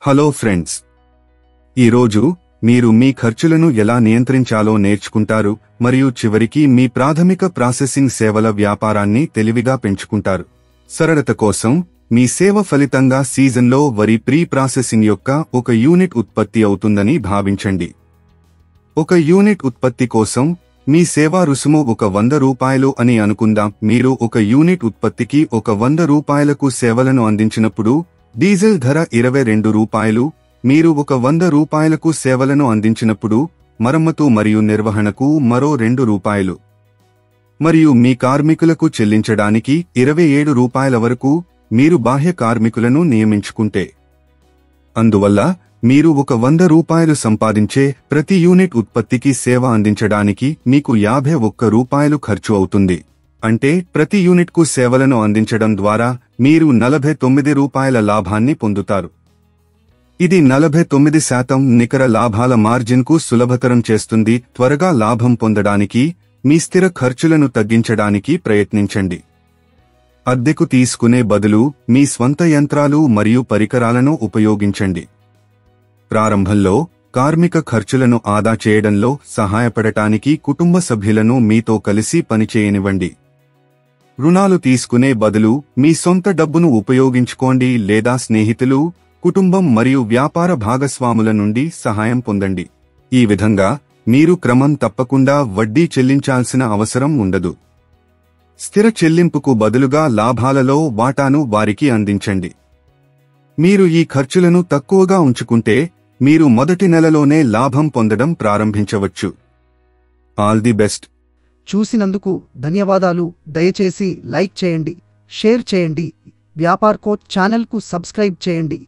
Hello friends, ఈరోజు మీరు మీ ఖర్చులను ఎలా నియంత్రించాలో నేర్చుకుంటారు మరియు చివరికి మీ ప్రాథమిక ప్రాసెసింగ్ సేవల వ్యాపారాన్ని తెలివిగా పెంచుకుంటారు. సరళత కోసం మీ సేవ ఫలితంగా సీజన్లో వరి ప్రీ ప్రాసెసింగ్ యొక్క ఒక యూనిట్ ఉత్పత్తి అవుతుందని భావించండి. ఒక యూనిట్ ఉత్పత్తి కోసం మీ సేవా రుసుము ఒక 100 రూపాయలు అని అనుకుందాం. మీరు ఒక యూనిట్ ఉత్పత్తికి ఒక 100 రూపాయలకు సేవలను అందించినప్పుడు డీజిల్ ధర 22 రూపాయలు. మీరు ఒక 100 రూపాయలకు సేవలను అందించినప్పుడు మరమ్మతు మరియు నిర్వహణకు మరో 2 రూపాయలు మరియు మీ కార్మికులకు చెల్లించడానికి 27 రూపాయల వరకు మీరు బాహ్య కార్మికులను నియమించుకుంటే. అందువల్ల మీరు ఒక 100 రూపాయలు సంపాదించే ప్రతి యూనిట్ ఉత్పత్తికి సేవ అందించడానికి మీకు 51 రూపాయలు ఖర్చు అవుతుంది. అంటే ప్రతి యూనిట్కు సేవలను అందించడం ద్వారా మీరు 49 రూపాయల లాభాన్ని పొందుతారు. ఇది 49% నికర లాభాల మార్జిన్కు సులభతరం చేస్తుంది. త్వరగా లాభం పొందడానికి మీ స్థిర ఖర్చులను తగ్గించడానికి ప్రయత్నించండి. అద్దెకు తీసుకునే బదులు మీ స్వంత యంత్రాలు మరియు పరికరాలను ఉపయోగించండి. ప్రారంభంలో కార్మిక ఖర్చులను ఆదా చేయడంలో సహాయపడటానికి కుటుంబ సభ్యులను మీతో కలిసి పనిచేయనివ్వండి. రుణాలు తీసుకునే బదులు మీ సొంత డబ్బును ఉపయోగించుకోండి లేదా స్నేహితులు, కుటుంబం మరియు వ్యాపార భాగస్వాముల నుండి సహాయం పొందండి. ఈ విధంగా మీరు క్రమం తప్పకుండా వడ్డీ చెల్లించాల్సిన అవసరం ఉండదు. స్థిర చెల్లింపుకు బదులుగా లాభాలలో వాటాను వారికి అందించండి. మీరు ఈ ఖర్చులను తక్కువగా ఉంచుకుంటే మీరు మొదటి నెలలోనే లాభం పొందడం ప్రారంభించవచ్చు. All the best. చూసినందుకు ధన్యవాదాలు. దయచేసి లైక్ చేయండి, షేర్ చేయండి, వ్యాపార్ కోచ్ ఛానల్కు సబ్స్క్రైబ్ చేయండి.